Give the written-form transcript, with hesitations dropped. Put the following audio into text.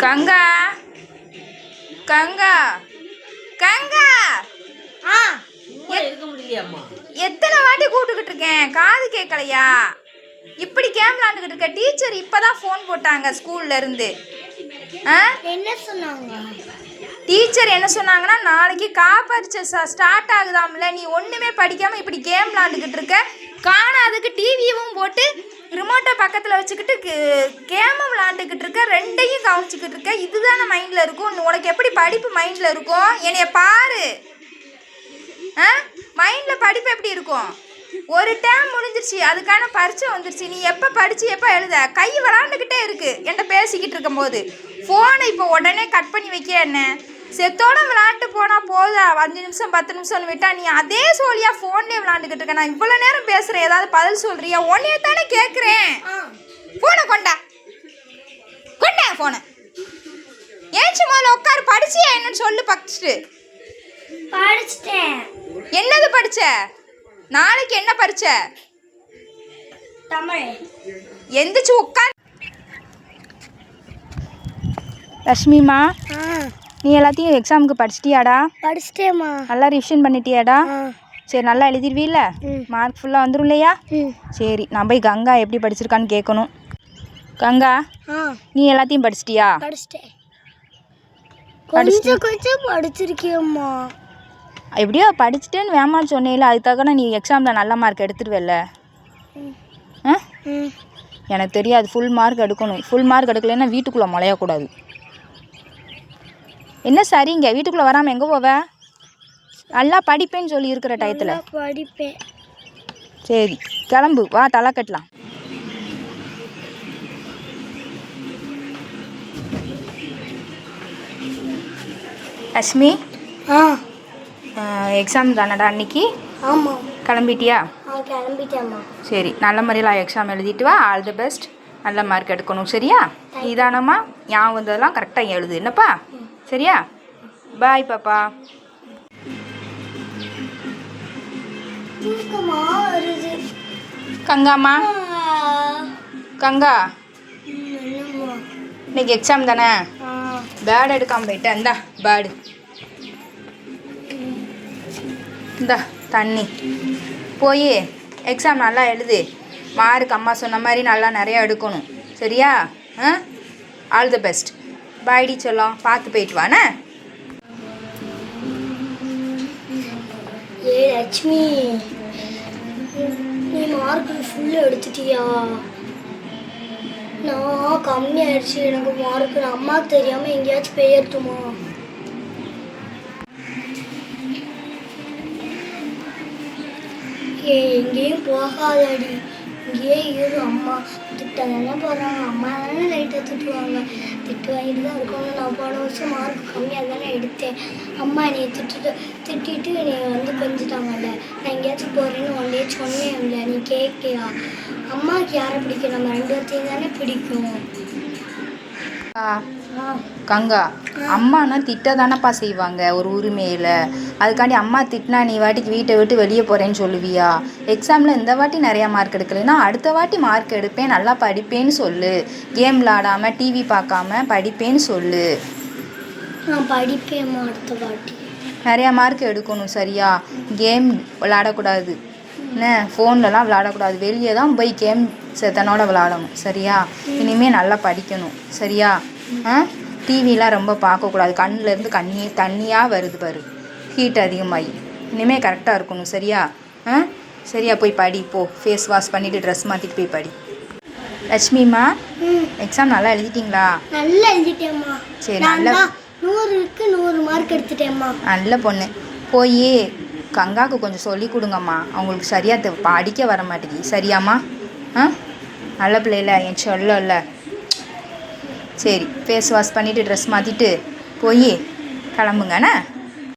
கங்கா கங்கா கங்கா இருக்க முடியலையாம்மா? எத்தனை வாட்டி கூப்பிட்டுக்கிட்டு இருக்கேன், காது கேட்கலையா? இப்படி கேம் விளாண்டுக்கிட்டு இருக்க. டீச்சர் இப்பதான் ஃபோன் போட்டாங்க ஸ்கூல்ல இருந்து. என்ன சொன்னாங்க? டீச்சர் என்ன சொன்னாங்கன்னா, நாளைக்கு காப்பரிச்சை ஸ்டார்ட் ஆகுதாம்ல, நீ ஒன்றுமே படிக்காமல் இப்படி கேம் விளாண்டுக்கிட்டு இருக்க. காணாதுக்கு டிவியும் போட்டு ரிமோட்டை பக்கத்தில் வச்சுக்கிட்டு கேமும் விளாண்டுக்கிட்டு இருக்க. ரெண்டையும் கவனிச்சிக்கிட்டு இருக்க. இதுதானே மைண்டில் இருக்கும். உனக்கு எப்படி படிப்பு மைண்டில் இருக்கும்? என்னைய பாரு. மைண்டில் படிப்பு எப்படி இருக்கும்? ஒரு டேம் முடிஞ்சிருச்சு, அதுக்கான பரீட்சை வந்துருச்சு. நீ எப்போ படித்து எப்போ எழுத? கை விளாண்டுக்கிட்டே இருக்குது என்கிட்ட பேசிக்கிட்டு இருக்கும்போது. ஃபோனை இப்போ உடனே கட் பண்ணி வைக்க என்ன? செத்தோட விளாண்டு போனால் போதா? 5 நிமிஷம் 10 நிமிஷம்னு விட்டா நீ அதே சோழியாக ஃபோன்லேயே விளாண்டுக்கிட்டு இருக்க. நான் இவ்வளோ நேரம் பேசுகிறேன், ஏதாவது பதில் சொல்கிறியா? உன்னையே தானே கேட்குறேன். ஃபோனை கொண்டா ஃபோனை. ஏன்ச்சு முதல்ல உட்காரு. படிச்சியா என்னன்னு சொல்லு. படிச்சுட்டு படிச்சிட்டேன். என்னது படிச்ச? நாளைக்கு என்ன படிச்ச? தமிழ். எந்திரிச்சு உட்கார். லட்சுமிமா, நீ எல்லாத்தையும் எக்ஸாமுக்கு படிச்சிட்டியாடா? படிச்சிட்டேம்மா. நல்லா ரிவிஷன் பண்ணிட்டியாடா? சரி, நல்லா எழுதிடுவீல்ல? மார்க் ஃபுல்லாக வந்துடும் இல்லையா? சரி, நான் போய் கங்கா எப்படி படிச்சிருக்கான்னு கேட்கணும். கங்கா, நீ எல்லாத்தையும் படிச்சிட்டியா? படிச்சிட்டேன். கொஞ்சம் கொஞ்சம் படிச்சிருக்கியம்மா. எப்படியோ படிச்சுட்டேன்னு வேமா சொன்னேல, அதுக்கு தக்கன நீ எக்ஸாமில் நல்ல மார்க் எடுத்துருவேல்ல? எனக்கு தெரியாது. ஃபுல் மார்க் எடுக்கணும். ஃபுல் மார்க் எடுக்கலைன்னா வீட்டுக்குள்ளே முளையக்கூடாது. என்ன சரிங்க, வீட்டுக்குள்ளே வராமல் எங்கே போவ? நல்லா படிப்பேன்னு சொல்லி இருக்கிற டயத்தில் படிப்பேன். சரி, கிளம்பு, வா தலை கட்டலாம். லட்சுமி, எக்ஸாம் தானடா அன்னைக்கு? ஆமாம். கிளம்பிட்டியா? கிளம்பிட்டேம்மா. சரி, நல்ல முறையில் எக்ஸாம் எழுதிட்டு வா. All the best. நல்ல மார்க் எடுக்கணும், சரியா? நிதானமா ஞாபகம் வந்ததெல்லாம் கரெக்டாக எழுது, என்னப்பா? சரியா? பாய் பாப்பா. கங்காம்மா, கங்கா, இன்னைக்கு எக்ஸாம் தானே? பேட் எடுக்காமல் போயிட்டேன். இந்தா பேடு, இந்தா தண்ணி. போய் எக்ஸாம் நல்லா எழுது. மார்க் அம்மா சொன்ன மாதிரி நல்லா நிறையா எடுக்கணும், சரியா? All the best. பாய்டி சொல்லும். பார்த்து போயிட்டு வாண்ணே. ஏ லட்சுமி, நீ மார்க் ஃபுல்லாக எடுத்துட்டியா? நான் கம்மியாயிடுச்சு எனக்கு மார்க். அம்மாவுக்கு தெரியாமல் எங்கேயாச்சும் பெயர்த்துமா? எங்கேயும் போகாதடி, இங்கேயே இரு. அம்மா திட்ட தானே போகிறாங்க. அம்மா தானே லைட்டாக திட்டுவாங்க. திட்டு வாங்கிட்டு தான் இருக்கணும். நான் போன வருஷம் மார்க் கம்மியாக தானே எடுத்தேன். அம்மா என்னை திட்டிட்டு என்னை கொஞ்சிட்டாங்கல்ல. நான் எங்கேயாச்சும் போகிறேன்னு ஒன்றே சொன்னேன்ல, நீ கேட்கியா? அம்மாவுக்கு யாரை பிடிக்கும்? நம்ம 2 பேர்த்தையும் தானே பிடிக்கும். கங்கா, அம்மானா திட்ட தானப்பா செய்வாங்க ஒரு உரிமையில். அதுக்காண்டி அம்மா திட்டினா நீ வாட்டிக்கு வீட்டை விட்டு வெளியே போகிறேன்னு சொல்லுவியா? எக்ஸாமில் இந்த வாட்டி நிறையா மார்க் எடுக்கலைன்னா அடுத்த வாட்டி மார்க் எடுப்பேன், நல்லா படிப்பேன்னு சொல்லு. கேம் விளாடாமல் டிவி பார்க்காம படிப்பேன்னு சொல்லு. நான் படிப்பேம்மா அடுத்த வாட்டி. நிறையா மார்க் எடுக்கணும், சரியா? கேம் விளாடக்கூடாது, என்ன ஃபோன்லலாம் விளாடக்கூடாது. வெளியே தான் போய் கேம் செத்தனோட விளாடணும், சரியா? இனிமேல் நல்லா படிக்கணும், சரியா? டிவிலாம் ரொம்ப பார்க்கக்கூடாது. கண்ணிலேருந்து தண்ணியாக வருது பாரு, ஹீட் அதிகமாகி. இனிமேல் கரெக்டாக இருக்கணும், சரியா? சரியா, போய் படி போ. ஃபேஸ் வாஷ் பண்ணிவிட்டு ட்ரெஸ் மாற்றிட்டு போய் படி. லட்சுமிம்மா, எக்ஸாம் நல்லா எழுதிட்டிங்களா? நல்லா எழுதிட்டேம்மா. சரி, நல்லா 100க்கு 100 மார்க் எடுத்துட்டேம்மா. நல்ல பொண்ணு. போய் கங்காவுக்கு கொஞ்சம் சொல்லி கொடுங்கம்மா. அவங்களுக்கு சரியாக படிக்க வர மாட்டேங்குது, சரியாம்மா? நல்ல பிள்ளைல, என் சொல்லல. சரி, ஃபேஸ் வாஷ் பண்ணிவிட்டு ட்ரெஸ் மாற்றிட்டு போய் கிளம்புங்கண்ணே.